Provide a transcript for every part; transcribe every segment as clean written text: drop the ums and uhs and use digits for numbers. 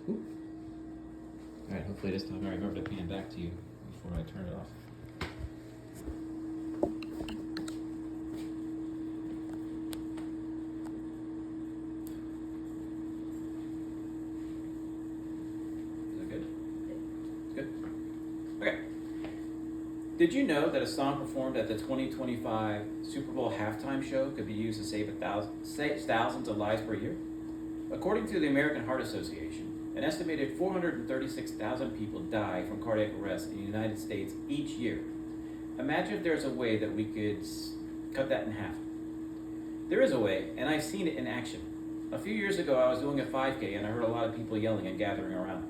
Ooh. All right, hopefully this time I remember to pan back to you before I turn it off. Is that good? Good. Okay. Did you know that a song performed at the 2025 Super Bowl halftime show could be used to save thousands of lives per year? According to the American Heart Association, an estimated 436,000 people die from cardiac arrest in the United States each year. Imagine if there's a way that we could cut that in half. There is a way, and I've seen it in action. A few years ago, I was doing a 5K and I heard a lot of people yelling and gathering around.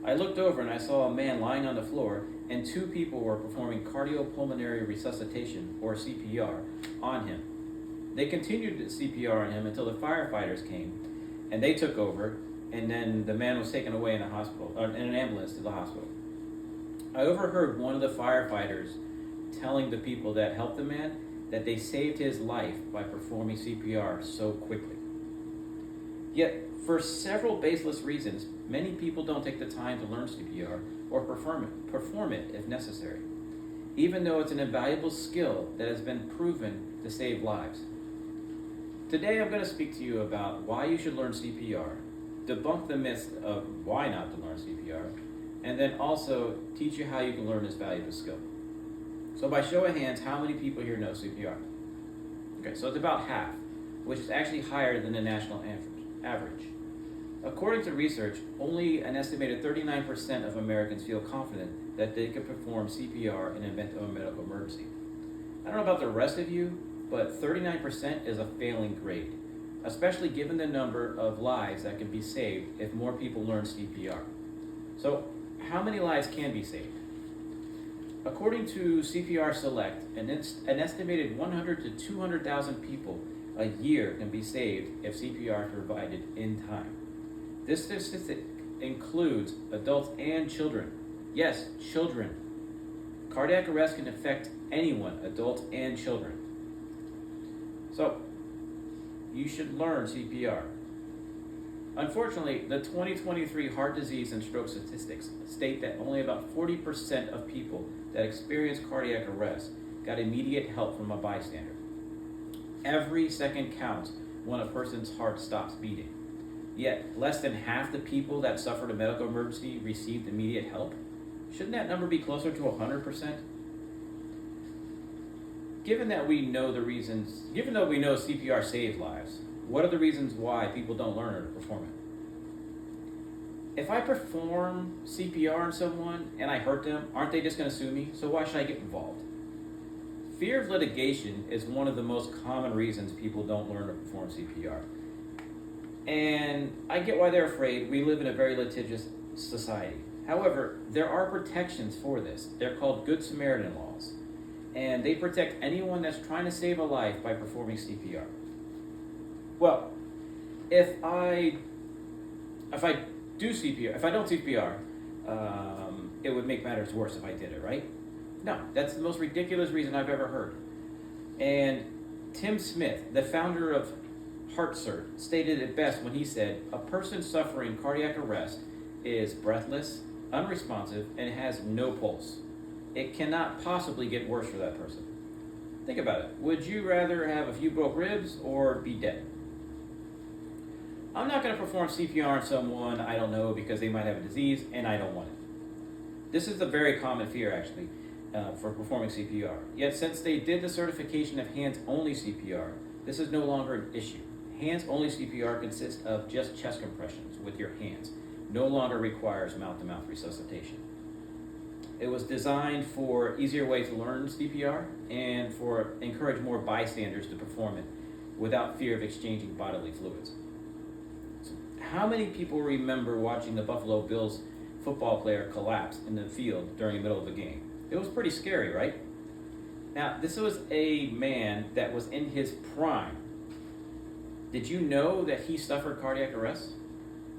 I looked over and I saw a man lying on the floor, and two people were performing cardiopulmonary resuscitation, or CPR, on him. They continued CPR on him until the firefighters came, and they took over, and then the man was taken away in a hospital, in an ambulance to the hospital. I overheard one of the firefighters telling the people that helped the man that they saved his life by performing CPR so quickly. Yet, for several baseless reasons, many people don't take the time to learn CPR or perform it if necessary, even though it's an invaluable skill that has been proven to save lives. Today I'm going to speak to you about why you should learn CPR, debunk the myth of why not to learn CPR, and then also teach you how you can learn this valuable skill. So by show of hands, how many people here know CPR? Okay, so it's about half, which is actually higher than the national average. According to research, only an estimated 39% of Americans feel confident that they could perform CPR in the event of a medical emergency. I don't know about the rest of you, but 39% is a failing grade, especially given the number of lives that can be saved if more people learn CPR. So, how many lives can be saved? According to CPR Select, an estimated 100 to 200,000 people a year can be saved if CPR is provided in time. This statistic includes adults and children. Yes, children. Cardiac arrest can affect anyone, adults and children. So, you should learn CPR. Unfortunately, the 2023 heart disease and stroke statistics state that only about 40% of people that experience cardiac arrest got immediate help from a bystander. Every second counts when a person's heart stops beating. Yet, less than half the people that suffered a medical emergency received immediate help. Shouldn't that number be closer to 100%? Given that we know CPR saves lives, what are the reasons why people don't learn or perform it? If I perform CPR on someone and I hurt them, aren't they just going to sue me? So why should I get involved? Fear of litigation is one of the most common reasons people don't learn or perform CPR. And I get why they're afraid. We live in a very litigious society. However, there are protections for this. They're called Good Samaritan laws. And they protect anyone that's trying to save a life by performing CPR. Well, if I don't CPR, it would make matters worse if I did it, right? No, that's the most ridiculous reason I've ever heard. And Tim Smith, the founder of HeartCert, stated it best when he said, "A person suffering cardiac arrest is breathless, unresponsive, and has no pulse. It cannot possibly get worse for that person." Think about it. Would you rather have a few broke ribs or be dead? I'm not going to perform CPR on someone I don't know because they might have a disease and I don't want it. This is a very common fear, actually, for performing CPR. Yet, since they did the certification of hands-only CPR, this is no longer an issue. Hands-only CPR consists of just chest compressions with your hands. No longer requires mouth-to-mouth resuscitation. It was designed for easier way to learn CPR and for encourage more bystanders to perform it without fear of exchanging bodily fluids. So how many people remember watching the Buffalo Bills football player collapse in the field during the middle of a game? It was pretty scary, right? Now, this was a man that was in his prime. Did you know that he suffered cardiac arrest?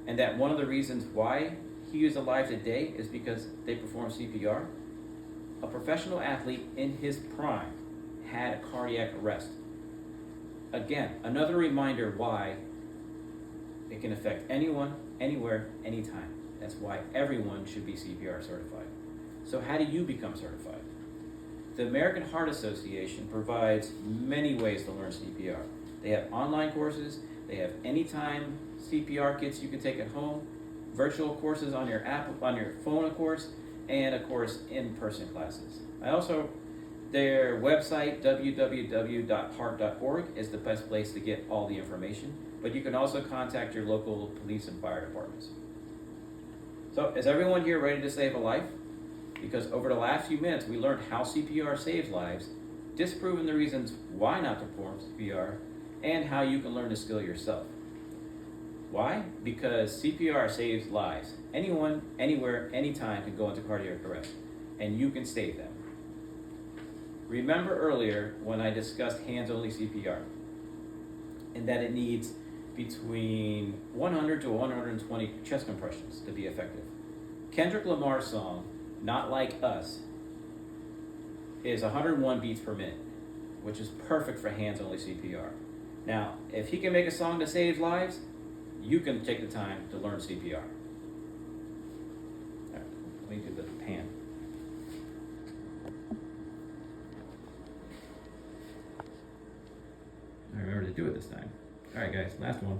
And that one of the reasons why he is alive today is because they performed CPR? A professional athlete in his prime had a cardiac arrest. Again, another reminder why it can affect anyone, anywhere, anytime. That's why everyone should be CPR certified. So how do you become certified? The American Heart Association provides many ways to learn CPR. They have online courses, they have anytime CPR kits you can take at home, virtual courses on your app, on your phone, of course, and of course, in-person classes. Their website, www.heart.org, is the best place to get all the information, but you can also contact your local police and fire departments. So, is everyone here ready to save a life? Because over the last few minutes, we learned how CPR saves lives, disproving the reasons why not to perform CPR, and how you can learn the skill yourself. Why? Because CPR saves lives. Anyone, anywhere, anytime can go into cardiac arrest, and you can save them. Remember earlier when I discussed hands-only CPR, and that it needs between 100 to 120 chest compressions to be effective. Kendrick Lamar's song, Not Like Us, is 101 beats per minute, which is perfect for hands-only CPR. Now, if he can make a song that saves lives, you can take the time to learn CPR. All right, let me do the pan. I remember to do it this time. All right, guys, last one.